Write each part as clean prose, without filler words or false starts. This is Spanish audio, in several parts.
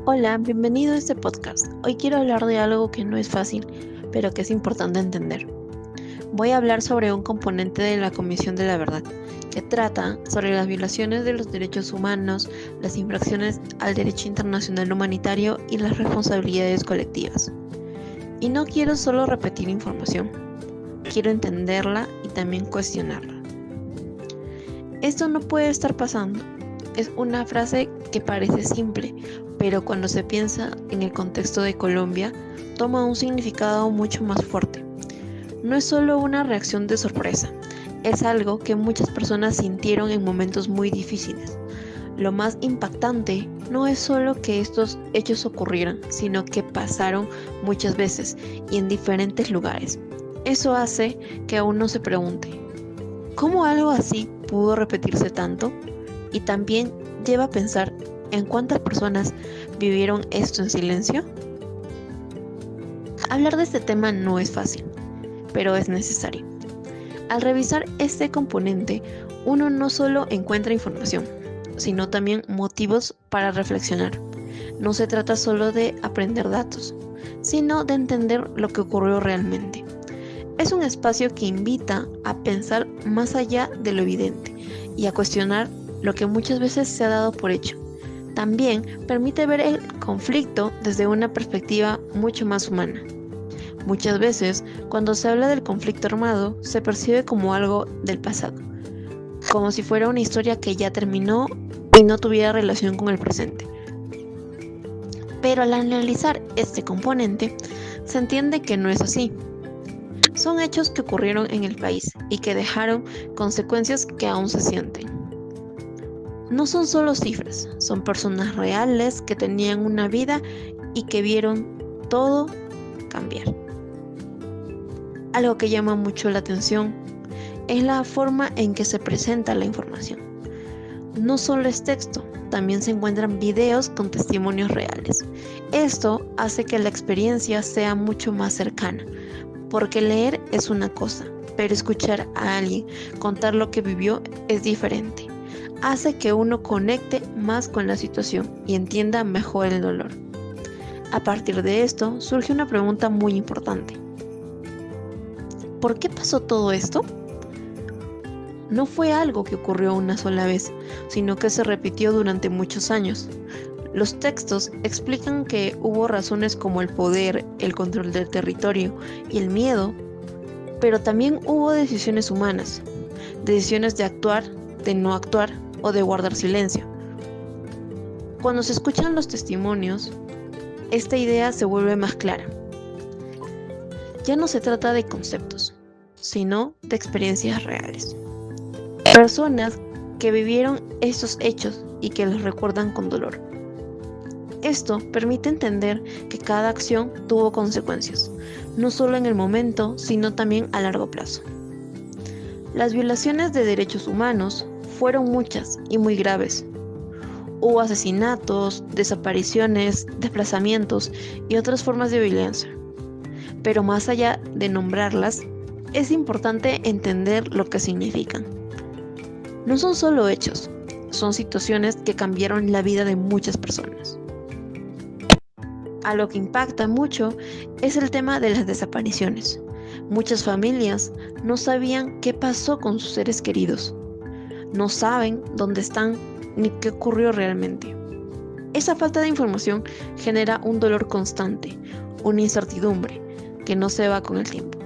Hola, bienvenido a este podcast. Hoy quiero hablar de algo que no es fácil, pero que es importante entender. Voy a hablar sobre un componente de la Comisión de la Verdad, que trata sobre las violaciones de los derechos humanos, las infracciones al derecho internacional humanitario y las responsabilidades colectivas. Y no quiero solo repetir información, quiero entenderla y también cuestionarla. Esto no puede estar pasando. Es una frase que parece simple, pero cuando se piensa en el contexto de Colombia, toma un significado mucho más fuerte. No es solo una reacción de sorpresa, es algo que muchas personas sintieron en momentos muy difíciles. Lo más impactante no es solo que estos hechos ocurrieran, sino que pasaron muchas veces y en diferentes lugares. Eso hace que uno se pregunte, ¿cómo algo así pudo repetirse tanto? Y también lleva a pensar en cuántas personas vivieron esto en silencio. Hablar de este tema no es fácil, pero es necesario. Al revisar este componente, uno no solo encuentra información, sino también motivos para reflexionar. No se trata solo de aprender datos, sino de entender lo que ocurrió realmente. Es un espacio que invita a pensar más allá de lo evidente y a cuestionar lo que muchas veces se ha dado por hecho. También permite ver el conflicto desde una perspectiva mucho más humana. Muchas veces, cuando se habla del conflicto armado, se percibe como algo del pasado, como si fuera una historia que ya terminó y no tuviera relación con el presente. Pero al analizar este componente, se entiende que no es así. Son hechos que ocurrieron en el país y que dejaron consecuencias que aún se sienten. No son solo cifras, son personas reales que tenían una vida y que vieron todo cambiar. Algo que llama mucho la atención es la forma en que se presenta la información. No solo es texto, también se encuentran videos con testimonios reales. Esto hace que la experiencia sea mucho más cercana, porque leer es una cosa, pero escuchar a alguien contar lo que vivió es diferente. Hace que uno conecte más con la situación y entienda mejor el dolor. A partir de esto surge una pregunta muy importante. ¿Por qué pasó todo esto? No fue algo que ocurrió una sola vez, sino que se repitió durante muchos años. Los textos explican que hubo razones como el poder, el control del territorio y el miedo, pero también hubo decisiones humanas, decisiones de actuar, de no actuar o de guardar silencio. Cuando se escuchan los testimonios, esta idea se vuelve más clara. Ya no se trata de conceptos, sino de experiencias reales. Personas que vivieron estos hechos y que los recuerdan con dolor. Esto permite entender que cada acción tuvo consecuencias, no solo en el momento, sino también a largo plazo. Las violaciones de derechos humanos fueron muchas y muy graves. Hubo asesinatos, desapariciones, desplazamientos y otras formas de violencia. Pero más allá de nombrarlas, es importante entender lo que significan. No son solo hechos, son situaciones que cambiaron la vida de muchas personas. A lo que impacta mucho es el tema de las desapariciones. Muchas familias no sabían qué pasó con sus seres queridos. No saben dónde están ni qué ocurrió realmente. Esa falta de información genera un dolor constante, una incertidumbre que no se va con el tiempo.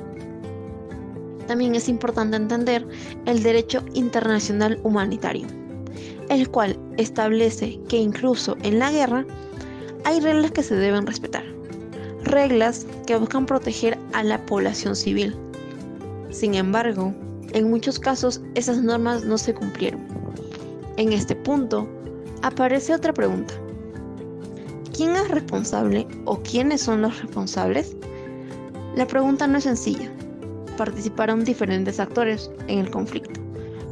También es importante entender el derecho internacional humanitario, el cual establece que incluso en la guerra hay reglas que se deben respetar, reglas que buscan proteger a la población civil. Sin embargo, en muchos casos esas normas no se cumplieron. En este punto, aparece otra pregunta. ¿Quién es responsable o quiénes son los responsables? La pregunta no es sencilla. Participaron diferentes actores en el conflicto,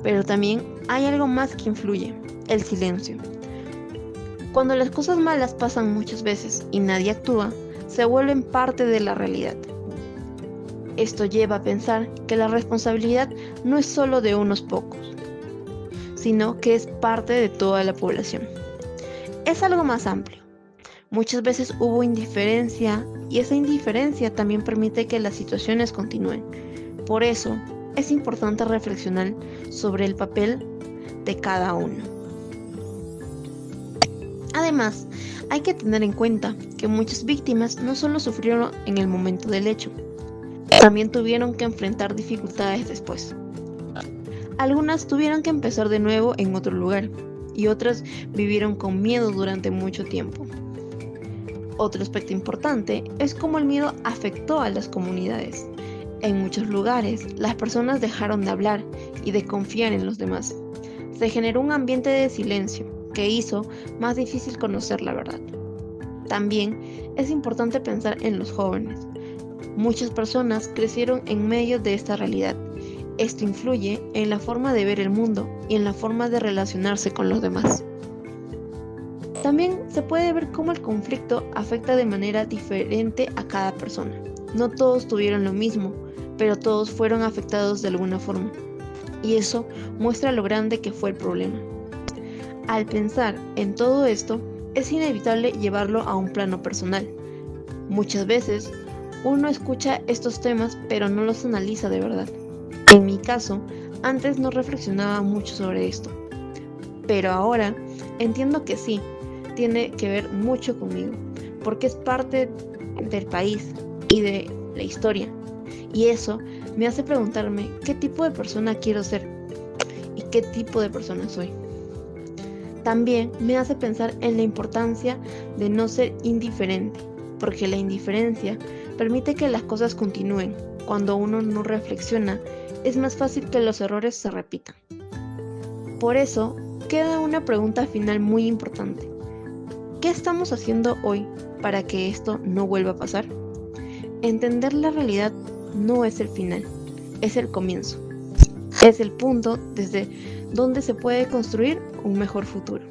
pero también hay algo más que influye, el silencio. Cuando las cosas malas pasan muchas veces y nadie actúa, se vuelven parte de la realidad. Esto lleva a pensar que la responsabilidad no es solo de unos pocos, sino que es parte de toda la población. Es algo más amplio. Muchas veces hubo indiferencia y esa indiferencia también permite que las situaciones continúen. Por eso es importante reflexionar sobre el papel de cada uno. Además, hay que tener en cuenta que muchas víctimas no solo sufrieron en el momento del hecho, también tuvieron que enfrentar dificultades después. Algunas tuvieron que empezar de nuevo en otro lugar y otras vivieron con miedo durante mucho tiempo. Otro aspecto importante es cómo el miedo afectó a las comunidades. En muchos lugares, las personas dejaron de hablar y de confiar en los demás. Se generó un ambiente de silencio que hizo más difícil conocer la verdad. También es importante pensar en los jóvenes. Muchas personas crecieron en medio de esta realidad. Esto influye en la forma de ver el mundo y en la forma de relacionarse con los demás. También se puede ver cómo el conflicto afecta de manera diferente a cada persona. No todos tuvieron lo mismo, pero todos fueron afectados de alguna forma. Y eso muestra lo grande que fue el problema. Al pensar en todo esto, es inevitable llevarlo a un plano personal. Muchas veces, uno escucha estos temas, pero no los analiza de verdad. En mi caso, antes no reflexionaba mucho sobre esto, pero ahora entiendo que sí, tiene que ver mucho conmigo, porque es parte del país y de la historia, y eso me hace preguntarme qué tipo de persona quiero ser y qué tipo de persona soy. También me hace pensar en la importancia de no ser indiferente, porque la indiferencia permite que las cosas continúen. Cuando uno no reflexiona, es más fácil que los errores se repitan. Por eso, queda una pregunta final muy importante. ¿Qué estamos haciendo hoy para que esto no vuelva a pasar? Entender la realidad no es el final, es el comienzo. Es el punto desde donde se puede construir un mejor futuro.